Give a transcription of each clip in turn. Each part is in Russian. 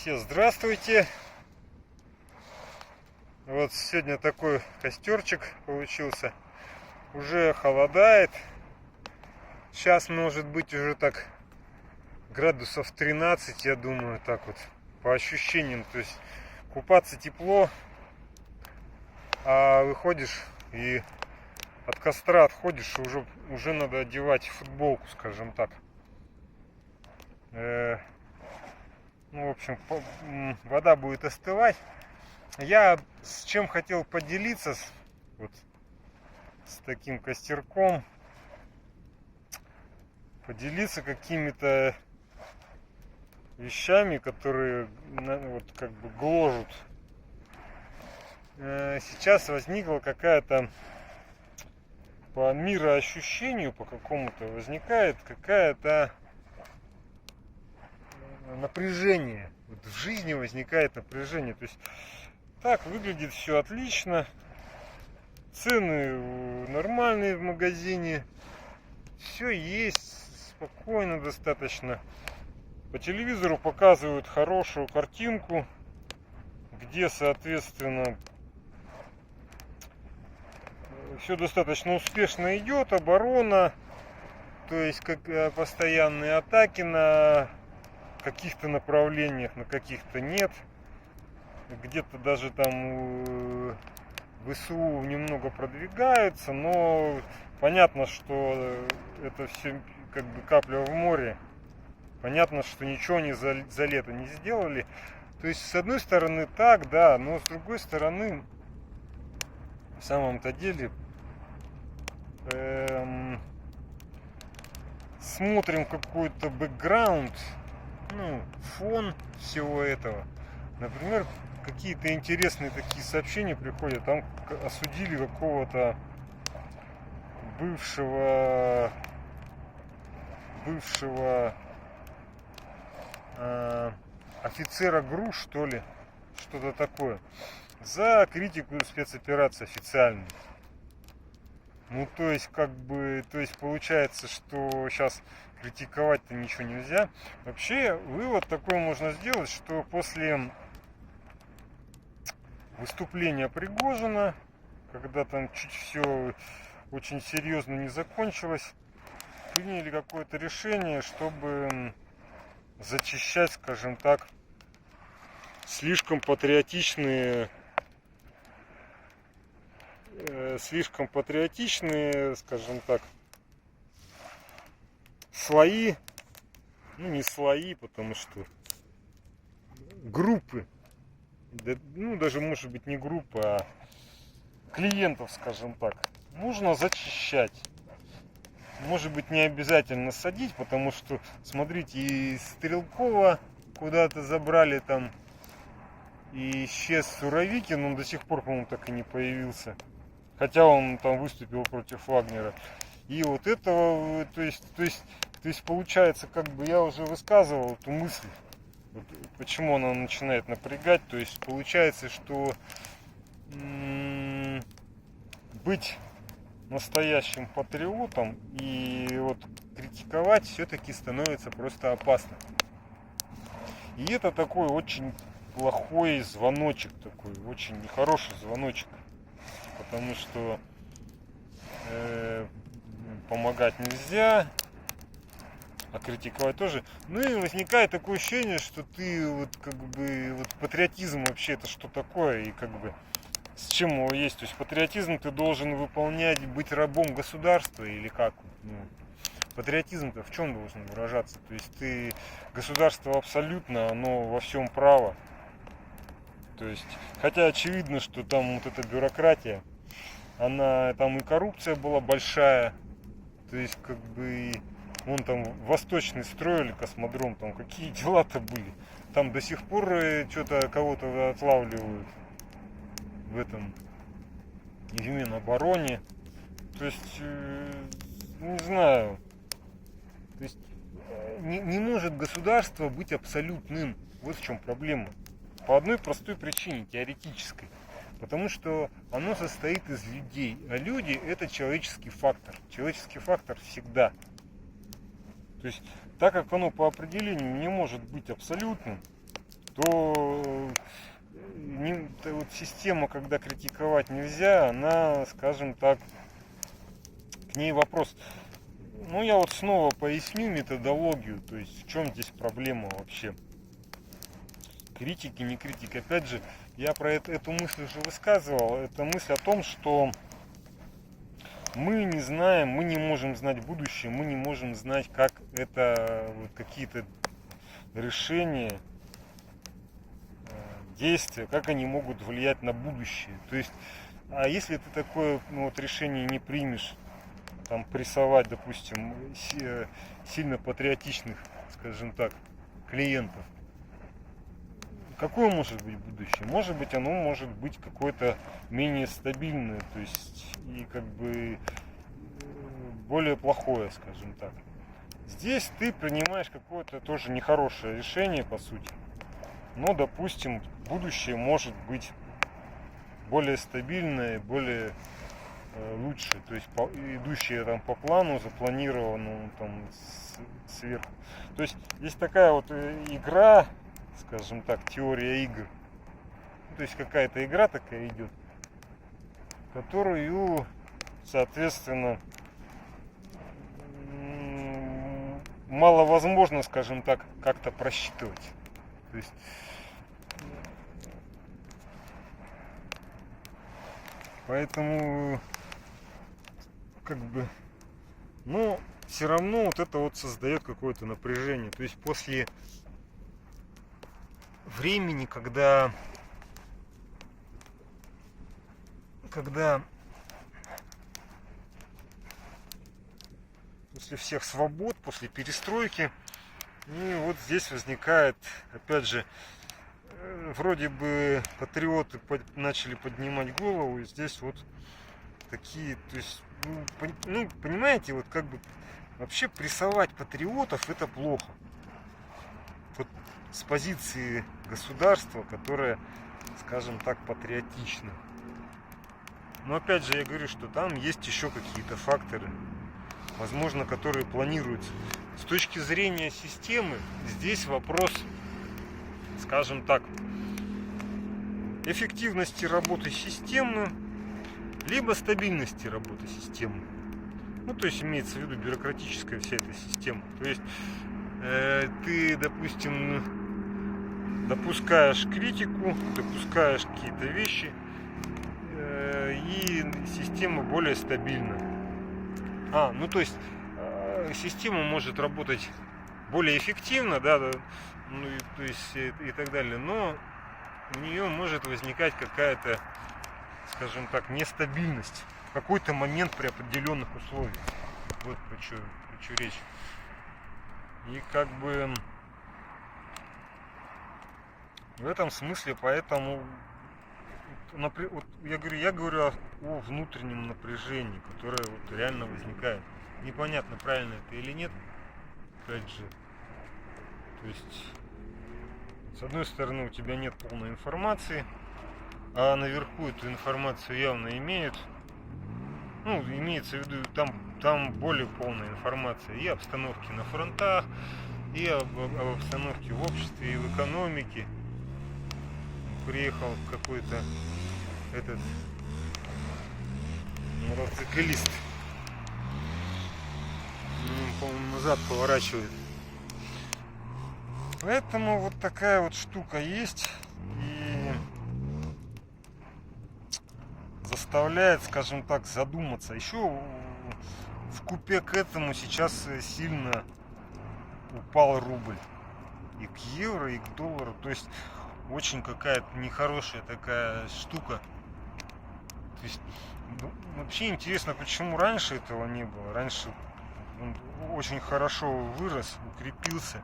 Все здравствуйте. Вот сегодня такой костерчик получился. Уже холодает. Сейчас может быть уже так градусов 13, я думаю, так вот по ощущениям. То есть купаться тепло, а выходишь и от костра отходишь, уже надо одевать футболку, скажем так. Ну, в общем, вода будет остывать. Я с чем хотел поделиться, вот с таким костерком, поделиться какими-то вещами, которые вот как бы гложут. Сейчас возникла какая-то, по мироощущению, по какому-то возникает какая-то напряжение. Вот в жизни возникает напряжение. То есть так выглядит все отлично. Цены нормальные в магазине. Все есть, спокойно достаточно. По телевизору показывают хорошую картинку, где, соответственно, все достаточно успешно идет, оборона, то есть как постоянные атаки на каких-то направлениях, на каких-то нет. Где-то даже там ВСУ немного продвигаются, но понятно, что это все как бы капля в море. Понятно, что ничего они за лето не сделали. То есть с одной стороны так, да, но с другой стороны, в самом-то деле, смотрим какой-то бэкграунд, ну, фон всего этого. Например, какие-то интересные такие сообщения приходят. Там осудили какого-то бывшего офицера ГРУ, что ли, что-то такое, за критику спецоперации официальной. Ну, то есть, как бы, то есть получается, что сейчас критиковать-то ничего нельзя. Вообще, вывод такой можно сделать, что после выступления Пригожина, когда там чуть все очень серьезно не закончилось, приняли какое-то решение, чтобы зачищать, скажем так, слишком патриотичные, скажем так, слои, ну не слои, потому что группы, ну даже может быть не группа, а клиентов, скажем так, нужно зачищать. Может быть, не обязательно садить, потому что, смотрите, и Стрелкова куда-то забрали там, и исчез Суровикин, он до сих пор, по-моему, так и не появился. Хотя он там выступил против Вагнера. И вот этого, то есть получается, как бы я уже высказывал эту мысль, вот почему она начинает напрягать. То есть получается, что быть настоящим патриотом и вот критиковать все-таки становится просто опасно. И это такой очень плохой звоночек, такой очень нехороший звоночек, потому что помогать нельзя, а критиковать тоже. Ну и возникает такое ощущение, что ты вот как бы вот патриотизм вообще это что такое, и как бы с чем его есть. То есть патриотизм ты должен выполнять, быть рабом государства или как? Ну, патриотизм-то в чем должен выражаться? То есть ты, государство абсолютно, оно во всем право. То есть, хотя очевидно, что там вот эта бюрократия, она, там и коррупция была большая. То есть как бы вон там Восточный строили космодром, там какие дела-то были. Там до сих пор что-то кого-то отлавливают в этом, в Минобороне. То есть, не знаю, то есть не может государство быть абсолютным. Вот в чем проблема. По одной простой причине, теоретической. Потому что оно состоит из людей. А люди — это человеческий фактор. Человеческий фактор всегда. То есть, так как оно по определению не может быть абсолютным, то вот система, когда критиковать нельзя, она, скажем так, к ней вопрос. Ну, я вот снова поясню методологию, то есть в чем здесь проблема вообще. Критики, не критики. Опять же, я про эту мысль уже высказывал. Это мысль о том, что мы не знаем, мы не можем знать будущее, мы не можем знать, как это вот, какие-то решения, действия, как они могут влиять на будущее. То есть, а если ты такое вот решение не примешь, там прессовать, допустим, сильно патриотичных, скажем так, клиентов, какое может быть будущее? Может быть, оно может быть какое-то менее стабильное, то есть и как бы более плохое, скажем так. Здесь ты принимаешь какое-то тоже нехорошее решение, по сути. Но, допустим, будущее может быть более стабильное, более лучше, то есть идущее там по плану, запланированному там сверху. То есть есть такая вот игра, скажем так, теория игр. То есть какая-то игра такая идет, которую, соответственно, маловозможно, скажем так, как-то просчитывать. То есть поэтому как бы, но все равно вот это вот создает какое-то напряжение. То есть после времени, когда после всех свобод, после перестройки, и вот здесь возникает, опять же, вроде бы патриоты начали поднимать голову, и здесь вот такие, то есть, ну, понимаете, вот как бы вообще прессовать патриотов это плохо. Вот с позиции государства, которое, скажем так, патриотично. Но опять же я говорю, что там есть еще какие-то факторы, возможно, которые планируются. С точки зрения системы, здесь вопрос, скажем так, эффективности работы системы, либо стабильности работы системы. Ну, то есть имеется в виду бюрократическая вся эта система. То есть ты, допустим, допускаешь критику, допускаешь какие-то вещи, и система более стабильна. Ну то есть система может работать более эффективно, да, ну, то есть и так далее, но у нее может возникать какая-то, скажем так, нестабильность в какой-то момент при определенных условиях. Вот про что речь. И как бы в этом смысле, поэтому вот я говорю о внутреннем напряжении, которое вот реально возникает. Непонятно, правильно это или нет. Опять же, то есть с одной стороны у тебя нет полной информации, а наверху эту информацию явно имеют. Ну, имеется в виду, там более полная информация и обстановки на фронтах, и об обстановке в обществе, и в экономике. Приехал какой-то этот мотоциклист, по-моему, назад поворачивает. Поэтому вот такая вот штука есть и заставляет, скажем так, задуматься. Еще вкупе к этому сейчас сильно упал рубль и к евро, и к доллару. То есть очень какая-то нехорошая такая штука. То есть вообще интересно, почему раньше этого не было. Раньше он очень хорошо вырос, укрепился.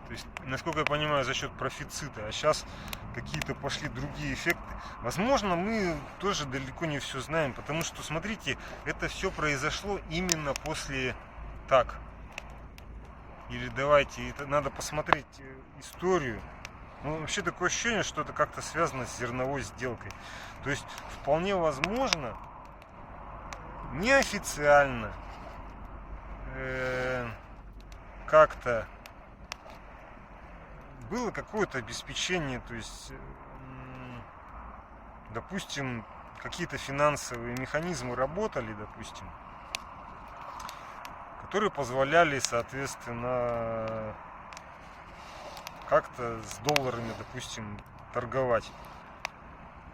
То есть, насколько я понимаю, за счет профицита. А сейчас какие-то пошли другие эффекты. Возможно, мы тоже далеко не все знаем. Потому что, смотрите, это все произошло именно после так. Или давайте, это надо посмотреть историю. Ну, вообще такое ощущение, что это как-то связано с зерновой сделкой. То есть вполне возможно, неофициально как-то было какое-то обеспечение, то есть, допустим, какие-то финансовые механизмы работали, допустим, которые позволяли, соответственно, как-то с долларами, допустим, торговать.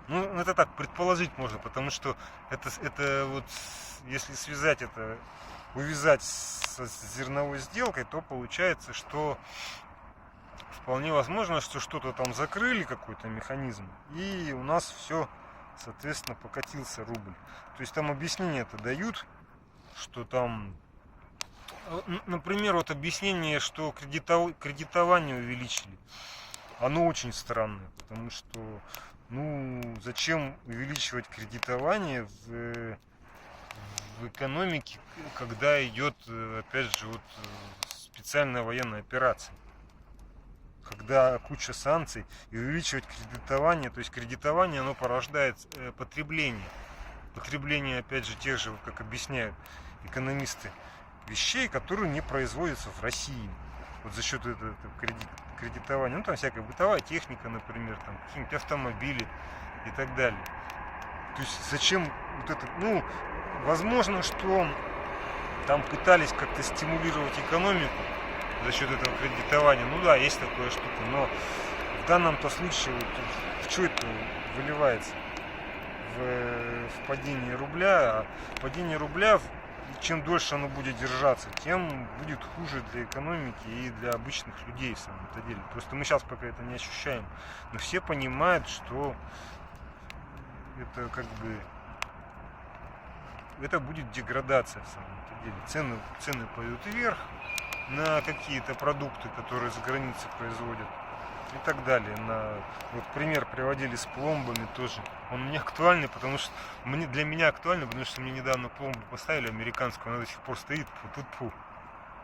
Ну, это так предположить можно, потому что это вот, если связать это, увязать с зерновой сделкой, то получается, что вполне возможно, что что-то там закрыли, какой-то механизм, и у нас все, соответственно, покатился рубль. То есть там объяснение это дают, что там, например, вот объяснение, что кредитование увеличили, оно очень странное, потому что, ну, зачем увеличивать кредитование в экономике, когда идет, опять же, вот специальная военная операция, когда куча санкций, и увеличивать кредитование, то есть кредитование, оно порождает потребление, опять же, тех же, вот как объясняют экономисты, вещей, которые не производятся в России, вот за счет этого кредитования, ну там всякая бытовая техника, например, там какие-нибудь автомобили и так далее. То есть зачем вот это, ну, возможно, что там пытались как-то стимулировать экономику за счет этого кредитования, ну да, есть такая штука, но в данном-то случае вот, в что это выливается? В падение рубля, а падение рубля, чем дольше оно будет держаться, тем будет хуже для экономики и для обычных людей в самом-то деле. Просто мы сейчас пока это не ощущаем, но все понимают, что это как бы это будет деградация в самом-то деле. Цены пойдут вверх на какие-то продукты, которые за границей производят, и так далее. Вот пример приводили с пломбами тоже. Он мне актуальный, потому что для меня актуальный, потому что мне недавно пломбу поставили американскую, она до сих пор стоит. Фу-фу-фу.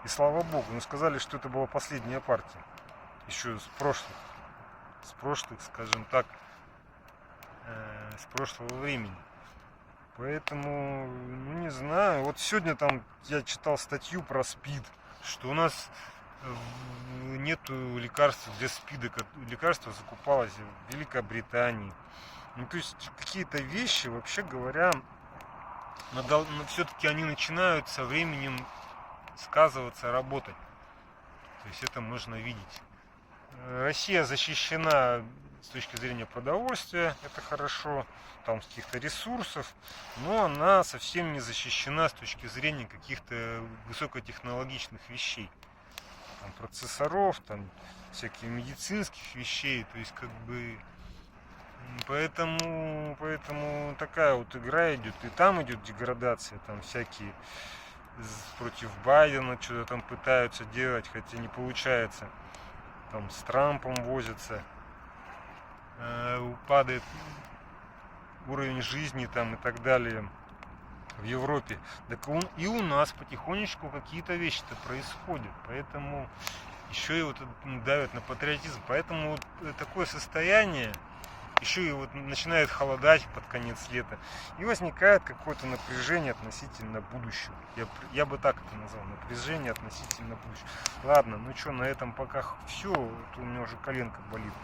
И слава богу, но сказали, что это была последняя партия. Еще с прошлых, скажем так, с прошлого времени. Поэтому, ну не знаю. Вот сегодня там я читал статью про СПИД, что у нас нету лекарств для СПИДа, лекарство закупалось в Великобритании. Ну, то есть какие-то вещи, вообще говоря, все-таки они начинают со временем сказываться, работать. То есть это можно видеть. Россия защищена с точки зрения продовольствия, это хорошо, там с каких-то ресурсов, но она совсем не защищена с точки зрения каких-то высокотехнологичных вещей. Там, процессоров, там всяких медицинских вещей, то есть как бы поэтому такая вот игра идет, и там идет деградация, там всякие против Байдена что-то там пытаются делать, хотя не получается, там с Трампом возятся, падает уровень жизни там и так далее в Европе, так и у нас потихонечку какие-то вещи-то происходят, поэтому еще и вот давят на патриотизм, поэтому вот такое состояние, еще и вот начинает холодать под конец лета, и возникает какое-то напряжение относительно будущего, я бы так это назвал, напряжение относительно будущего. Ладно, ну что, на этом пока все, у меня уже коленка болит.